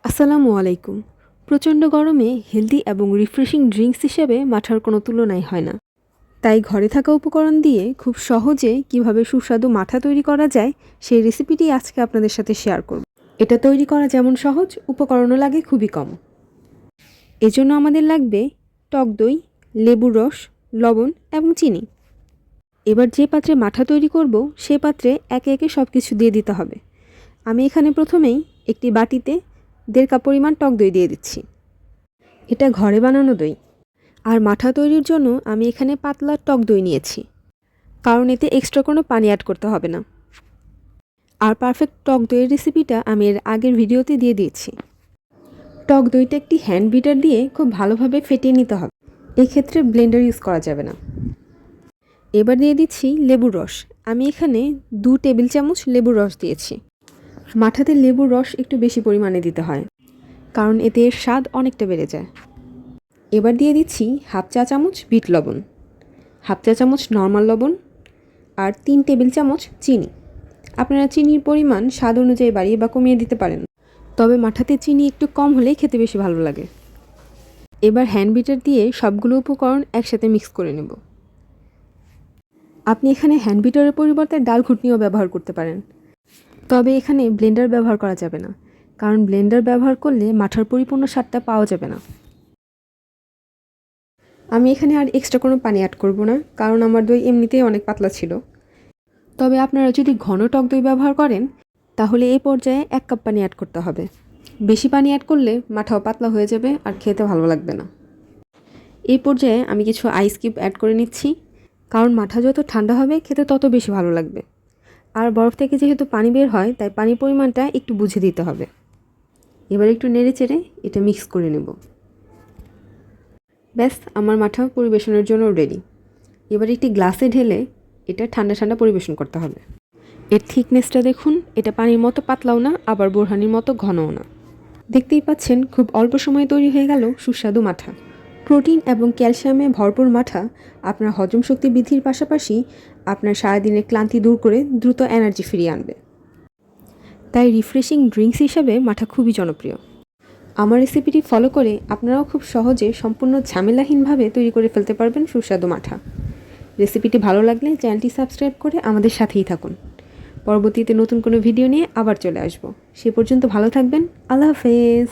আসসালামু আলাইকুম। প্রচণ্ড গরমে হেলদি এবং রিফ্রেশিং ড্রিঙ্কস হিসেবে মাঠার কোনো তুলনাই হয় না। তাই ঘরে থাকা উপকরণ দিয়ে খুব সহজে কিভাবে সুস্বাদু মাঠা তৈরি করা যায় সেই রেসিপিটি আজকে আপনাদের সাথে শেয়ার করব। এটা তৈরি করা যেমন সহজ, উপকরণও লাগে খুবই কম। এজন্য আমাদের লাগবে টক দই, লেবুর রস, লবণ এবং চিনি। এবার যে পাত্রে মাঠা তৈরি করব সে পাত্রে একে একে সব কিছু দিয়ে দিতে হবে। আমি এখানে প্রথমেই একটি বাটিতে 1.5 কাপ পরিমাণ টক দই দিয়ে দিচ্ছি। এটা ঘরে বানানো দই। আর মাঠা তৈরির জন্য আমি এখানে পাতলা টক দই নিয়েছি, কারণ এতে এক্সট্রা কোনো পানি অ্যাড করতে হবে না। আর পারফেক্ট টক দইয়ের রেসিপিটা আমি এর আগের ভিডিওতে দিয়ে দিয়েছি। টক দইটা একটি হ্যান্ড বিটার দিয়ে খুব ভালোভাবে ফেটিয়ে নিতে হবে। এক্ষেত্রে ব্লেন্ডার ইউজ করা যাবে না। এবার দিয়ে দিচ্ছি লেবুর রস। আমি এখানে 2 টেবিল চামচ লেবুর রস দিয়েছি। মাঠাতে লেবুর রস একটু বেশি পরিমাণে দিতে হয়, কারণ এতে এর স্বাদ অনেকটা বেড়ে যায়। এবার দিয়ে দিচ্ছি 1/2 চা চামচ বিট লবণ, 1/2 চা চামচ নর্মাল লবণ আর 3 টেবিল চামচ চিনি। আপনারা চিনির পরিমাণ স্বাদ অনুযায়ী বাড়িয়ে বা কমিয়ে দিতে পারেন, তবে মাঠাতে চিনি একটু কম হলে খেতে বেশি ভালো লাগে। এবার হ্যান্ড বিটার দিয়ে সবগুলো উপকরণ একসাথে মিক্স করে নেব। আপনি এখানে হ্যান্ড বিটারের পরিবর্তে ডাল ঘুটনিও ব্যবহার করতে পারেন, তবে এখানে ব্লেন্ডার ব্যবহার করা যাবে না, কারণ ব্লেন্ডার ব্যবহার করলে মাঠার পরিপূর্ণ স্বাদটা পাওয়া যাবে না। আমি এখানে আর এক্সট্রা কোনো পানি অ্যাড করব না, কারণ আমার দই এমনিতেই অনেক পাতলা ছিল। তবে আপনারা যদি ঘন টক দই ব্যবহার করেন তাহলে এই পর্যায়ে 1 কাপ পানি অ্যাড করতে হবে। বেশি পানি অ্যাড করলে মাঠাও পাতলা হয়ে যাবে আর খেতে ভালো লাগবে না। এই পর্যায়ে আমি কিছু আইস কিউব অ্যাড করে নিচ্ছি, কারণ মাঠা যত ঠান্ডা হবে খেতে তত বেশি ভালো লাগবে। আর বরফ থেকে যেহেতু পানি বের হয় তাই পানির পরিমাণটা একটু বুঝে দিতে হবে। এবার একটু নেড়ে চেড়ে এটা মিক্স করে নেব। ব্যাস, আমার মাঠা পরিবেশনের জন্য রেডি। এবার একটি গ্লাসে ঢেলে এটা ঠান্ডা ঠান্ডা পরিবেশন করতে হবে। এর থিকনেসটা দেখুন, এটা পানির মতো পাতলাও না আবার বোরহানির মতো ঘনও না। দেখতেই পাচ্ছেন খুব অল্প সময়ে তৈরি হয়ে গেল সুস্বাদু মাঠা। প্রোটিন এবং ক্যালসিয়ামে ভরপুর মাঠা আপনার হজম শক্তি বৃদ্ধির পাশাপাশি আপনার সারাদিনের ক্লান্তি দূর করে দ্রুত এনার্জি ফিরিয়ে আনবে। তাই রিফ্রেশিং ড্রিঙ্কস হিসেবে মাঠা খুবই জনপ্রিয়। আমার রেসিপিটি ফলো করে আপনারাও খুব সহজে সম্পূর্ণ ঝামেলাহীনভাবে তৈরি করে ফেলতে পারবেন সুস্বাদু মাঠা। রেসিপিটি ভালো লাগলে চ্যানেলটি সাবস্ক্রাইব করে আমাদের সাথেই থাকুন। পরবর্তীতে নতুন কোনো ভিডিও নিয়ে আবার চলে আসব। সে পর্যন্ত ভালো থাকবেন। আল্লাহ হাফেজ।